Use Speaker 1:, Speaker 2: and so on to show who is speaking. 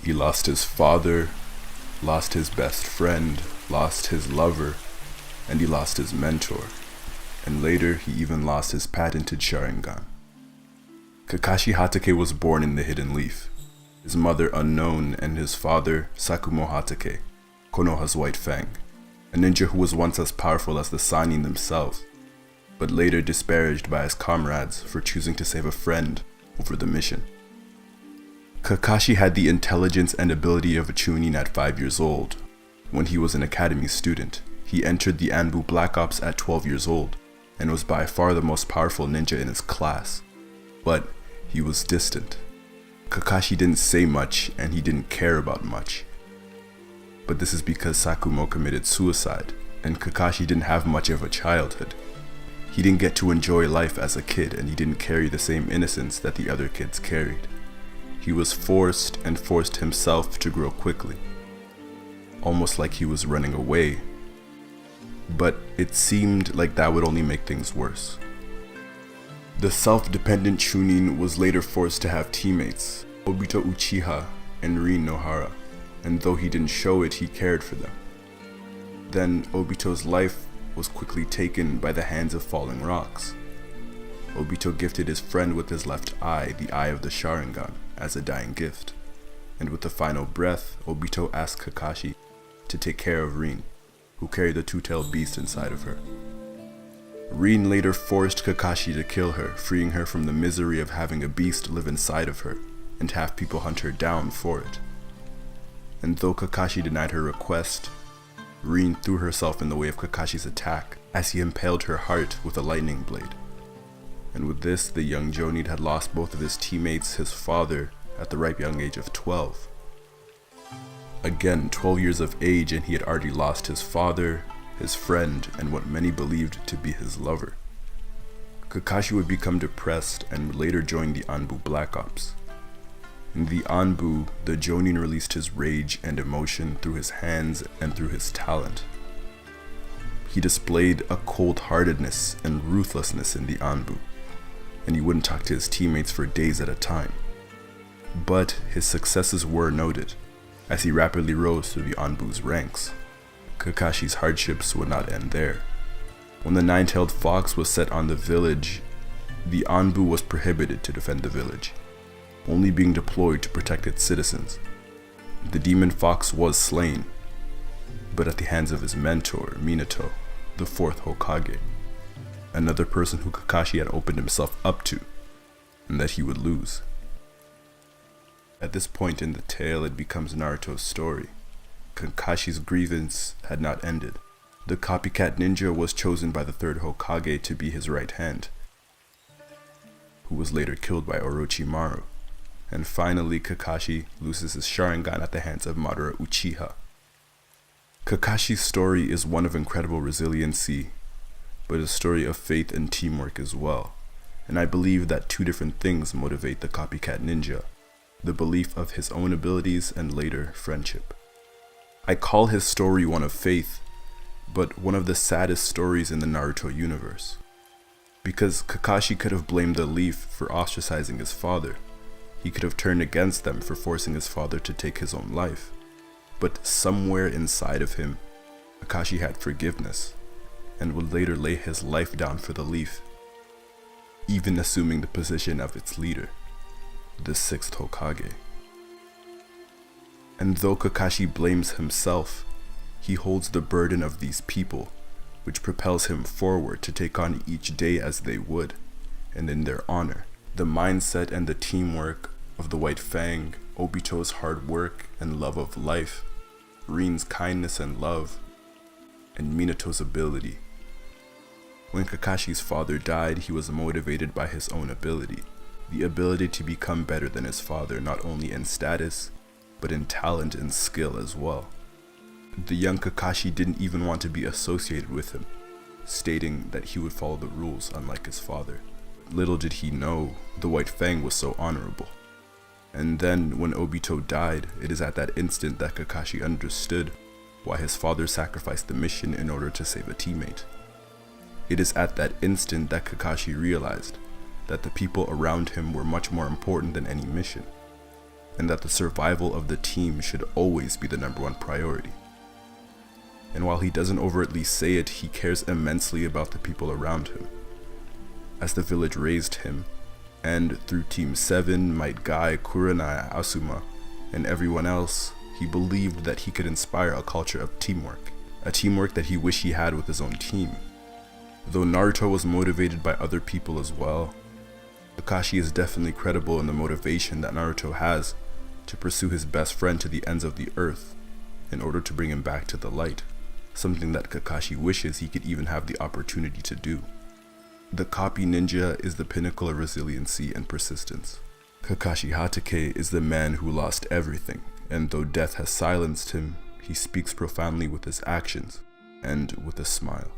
Speaker 1: He lost his father, lost his best friend, lost his lover, and he lost his mentor. And later, he even lost his patented Sharingan. Kakashi Hatake was born in the Hidden Leaf. His mother unknown and his father Sakumo Hatake, Konoha's White Fang, a ninja who was once as powerful as the Sannin themselves, but later disparaged by his comrades for choosing to save a friend over the mission. Kakashi had the intelligence and ability of a Chunin at 5 years old. When he was an academy student, he entered the Anbu Black Ops at 12 years old, and was by far the most powerful ninja in his class. But he was distant. Kakashi didn't say much, and he didn't care about much. But this is because Sakumo committed suicide, and Kakashi didn't have much of a childhood. He didn't get to enjoy life as a kid, and he didn't carry the same innocence that the other kids carried. He was forced himself to grow quickly, almost like he was running away. But it seemed like that would only make things worse. The self-dependent Chunin was later forced to have teammates, Obito Uchiha and Rin Nohara, and though he didn't show it, he cared for them. Then Obito's life was quickly taken by the hands of falling rocks. Obito gifted his friend with his left eye, the eye of the Sharingan, as a dying gift. And with the final breath, Obito asked Kakashi to take care of Rin, who carried the two-tailed beast inside of her. Rin later forced Kakashi to kill her, freeing her from the misery of having a beast live inside of her, and have people hunt her down for it. And though Kakashi denied her request, Rin threw herself in the way of Kakashi's attack as he impaled her heart with a lightning blade. And with this, the young Jonin had lost both of his teammates, his father, at the ripe young age of 12. Again, 12 years of age, and he had already lost his father, his friend, and what many believed to be his lover. Kakashi would become depressed and would later join the Anbu Black Ops. In the Anbu, the Jonin released his rage and emotion through his hands and through his talent. He displayed a cold-heartedness and ruthlessness in the Anbu, and he wouldn't talk to his teammates for days at a time. But his successes were noted, as he rapidly rose through the Anbu's ranks. Kakashi's hardships would not end there. When the nine-tailed fox was set on the village, the Anbu was prohibited to defend the village, only being deployed to protect its citizens. The demon fox was slain, but at the hands of his mentor, Minato, the fourth Hokage, another person who Kakashi had opened himself up to, and that he would lose. At this point in the tale, it becomes Naruto's story. Kakashi's grievance had not ended. The copycat ninja was chosen by the third Hokage to be his right hand, who was later killed by Orochimaru. And finally, Kakashi loses his Sharingan at the hands of Madara Uchiha. Kakashi's story is one of incredible resiliency, but a story of faith and teamwork as well. And I believe that two different things motivate the copycat ninja: the belief of his own abilities and later friendship. I call his story one of faith, but one of the saddest stories in the Naruto universe. Because Kakashi could have blamed the leaf for ostracizing his father. He could have turned against them for forcing his father to take his own life. But somewhere inside of him, Kakashi had forgiveness, and would later lay his life down for the leaf, even assuming the position of its leader, the sixth Hokage. And though Kakashi blames himself, he holds the burden of these people, which propels him forward to take on each day as they would, and in their honor. The mindset and the teamwork of the White Fang, Obito's hard work and love of life, Rin's kindness and love, and Minato's ability. When Kakashi's father died, he was motivated by his own ability, the ability to become better than his father, not only in status, but in talent and skill as well. The young Kakashi didn't even want to be associated with him, stating that he would follow the rules unlike his father. Little did he know, the White Fang was so honorable. And then, when Obito died, it is at that instant that Kakashi understood why his father sacrificed the mission in order to save a teammate. It is at that instant that Kakashi realized that the people around him were much more important than any mission. and that the survival of the team should always be the #1 priority. And while he doesn't overtly say it, he cares immensely about the people around him, as the village raised him, and through Team 7, Might Guy, Kurenai, Asuma, and everyone else, he believed that he could inspire a culture of teamwork, a teamwork that he wished he had with his own team. Though Naruto was motivated by other people as well, Kakashi is definitely credible in the motivation that Naruto has to pursue his best friend to the ends of the earth in order to bring him back to the light, something that Kakashi wishes he could even have the opportunity to do. The copy ninja is the pinnacle of resiliency and persistence. Kakashi Hatake is the man who lost everything, and though death has silenced him, he speaks profoundly with his actions and with a smile.